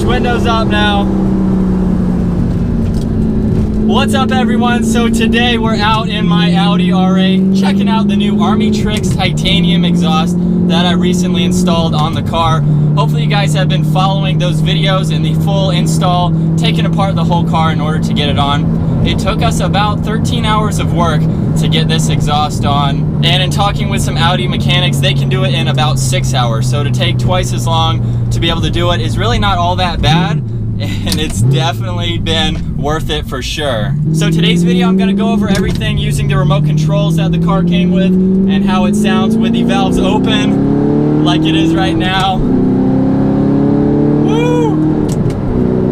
Windows up now. What's up, everyone? So today we're out in my Audi R8 checking out the new Armytrix titanium exhaust that I recently installed on the car. Hopefully you guys have been following those videos and the full install, taking apart the whole car in order to get it on. It took us about 13 hours of work to get this exhaust on, and in talking with some Audi mechanics, they can do it in about 6 hours. So to take twice as long to be able to do it is really not all that bad, and it's definitely been worth it for sure. So today's video, I'm gonna go over everything using the remote controls that the car came with and how it sounds with the valves open like it is right now. Woo!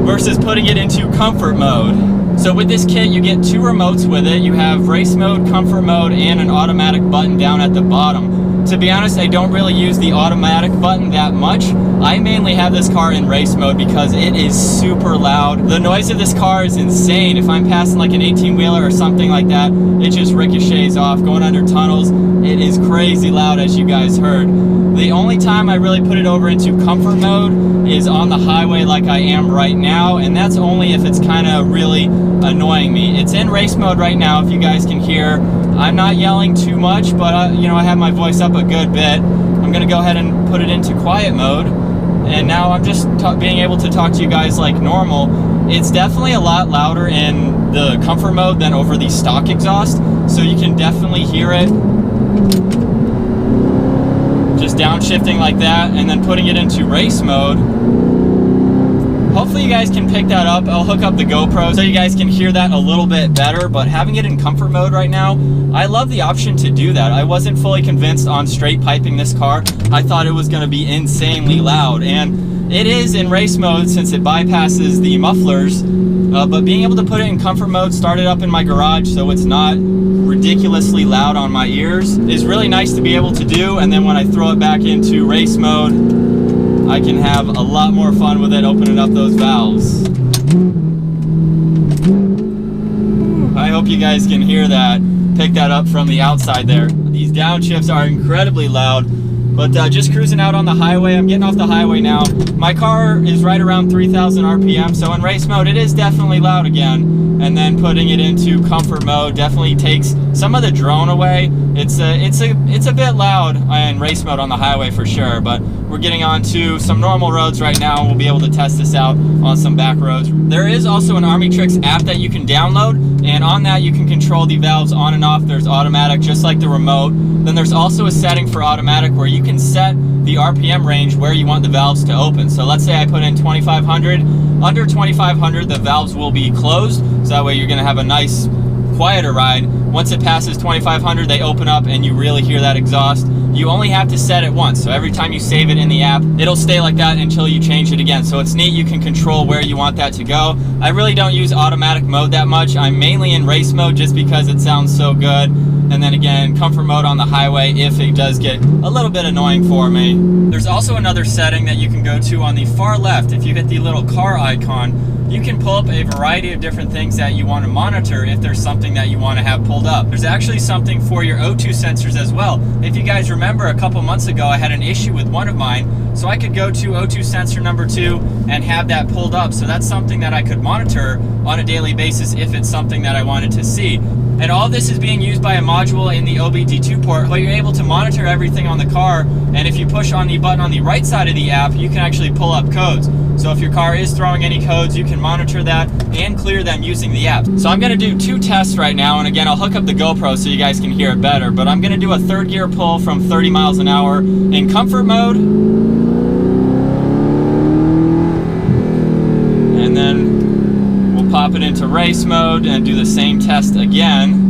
Versus putting it into comfort mode. So with this kit, you get two remotes with it. You have race mode, comfort mode, and an automatic button down at the bottom. To be honest, I don't really use the automatic button that much. I mainly have this car in race mode because it is super loud. The noise of this car is insane. If I'm passing like an 18-wheeler or something like that, it just ricochets off. Going under tunnels, it is crazy loud, as you guys heard. The only time I really put it over into comfort mode is on the highway like I am right now, and that's only if it's kind of really annoying me. It's in race mode right now, if you guys can hear. I'm not yelling too much, but you know, I have my voice up a good bit. I'm gonna go ahead and put it into quiet mode, and now I'm just being able to talk to you guys like normal. It's definitely a lot louder in the comfort mode than over the stock exhaust, so you can definitely hear it. Just downshifting like that, and then putting it into race mode. Hopefully you guys can pick that up. I'll hook up the GoPro so you guys can hear that a little bit better, but having it in comfort mode right now, I love the option to do that. I wasn't fully convinced on straight piping this car. I thought it was gonna be insanely loud, and it is in race mode since it bypasses the mufflers, but being able to put it in comfort mode, start it up in my garage so it's not ridiculously loud on my ears, is really nice to be able to do. And then when I throw it back into race mode, I can have a lot more fun with it, opening up those valves. I hope you guys can hear that. Pick that up from the outside there. These downshifts are incredibly loud, but just cruising out on the highway. I'm getting off the highway now. My car is right around 3,000 RPM, so in race mode, it is definitely loud again. And then putting it into comfort mode definitely takes some of the drone away. It's a bit loud in race mode on the highway for sure, but we're getting onto some normal roads right now, and we'll be able to test this out on some back roads. There is also an Armytrix app that you can download, and on that you can control the valves on and off. There's automatic, just like the remote. Then there's also a setting for automatic where you can set the RPM range where you want the valves to open. So let's say I put in 2,500. Under 2,500, the valves will be closed, so that way you're gonna have a nice quieter ride. Once it passes 2500, they open up and you really hear that exhaust. You only have to set it once, so every time you save it in the app, it'll stay like that until you change it again. So it's neat, you can control where you want that to go. I really don't use automatic mode that much. I'm mainly in race mode just because it sounds so good. And then again, comfort mode on the highway if it does get a little bit annoying for me. There's also another setting that you can go to on the far left. If you hit the little car icon, you can pull up a variety of different things that you want to monitor if there's something that you want to have pulled up. There's actually something for your O2 sensors as well. If you guys remember, a couple months ago I had an issue with one of mine, so I could go to O2 sensor number 2 and have that pulled up. So that's something that I could monitor on a daily basis if it's something that I wanted to see. And all this is being used by a module in the OBD2 port, but you're able to monitor everything on the car. And if you push on the button on the right side of the app, you can actually pull up codes. So if your car is throwing any codes, you can monitor that and clear them using the app. So I'm gonna do 2 tests right now, and again, I'll hook up the GoPro so you guys can hear it better, but I'm gonna do a 3rd gear pull from 30 miles an hour in comfort mode. And then we'll pop it into race mode and do the same test again.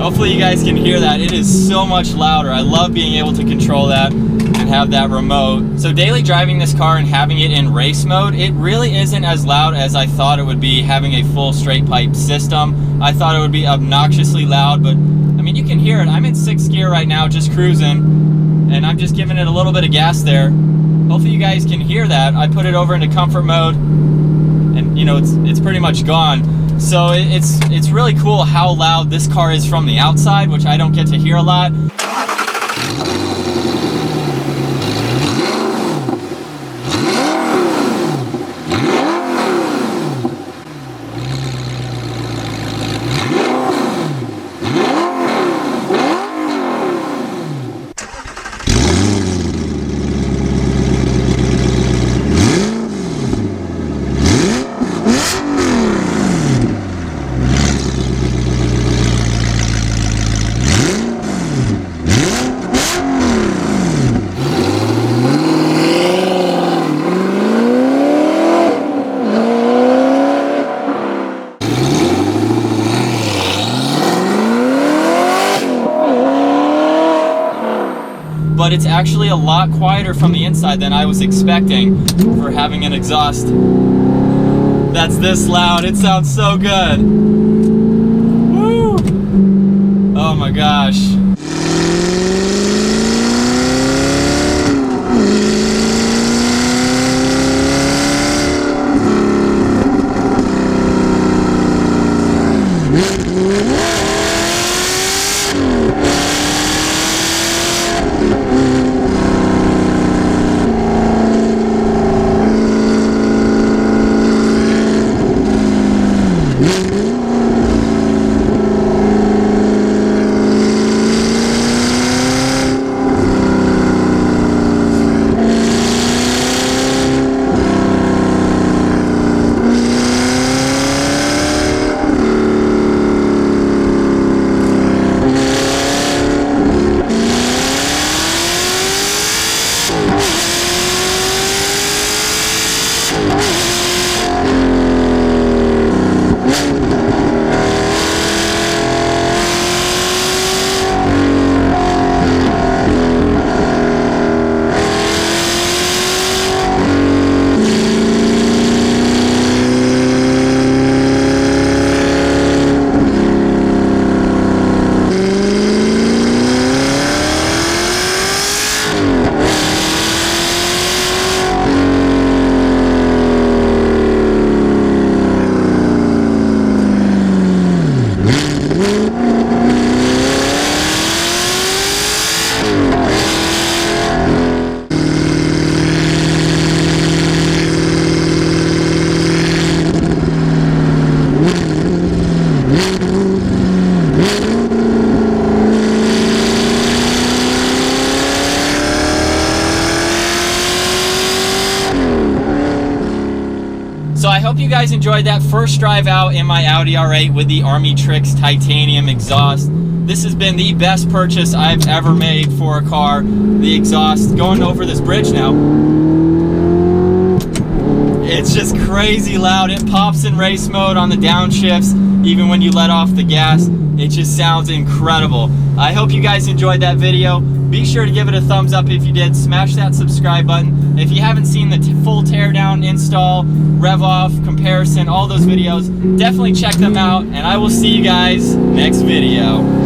Hopefully you guys can hear that. It is so much louder. I love being able to control that and have that remote. So daily driving this car and having it in race mode, it really isn't as loud as I thought it would be having a full straight pipe system. I thought it would be obnoxiously loud, but I mean, you can hear it. I'm in 6th gear right now, just cruising, and I'm just giving it a little bit of gas there. Hopefully you guys can hear that. I put it over into comfort mode, and you know, it's pretty much gone. So it's really cool how loud this car is from the outside, which I don't get to hear a lot. But it's actually a lot quieter from the inside than I was expecting for having an exhaust that's this loud. It sounds so good. Woo! Oh my gosh. So I hope you guys enjoyed that first drive out in my Audi R8 with the Armytrix titanium exhaust. This has been the best purchase I've ever made for a car. The exhaust, going over this bridge now, It's just crazy loud. It pops in race mode on the downshifts, even when you let off the gas. It just sounds incredible. I hope you guys enjoyed that video. Be sure to give it a thumbs up if you did. Smash that subscribe button. If you haven't seen the full teardown, install, rev off, comparison, all those videos, definitely check them out, and I will see you guys next video.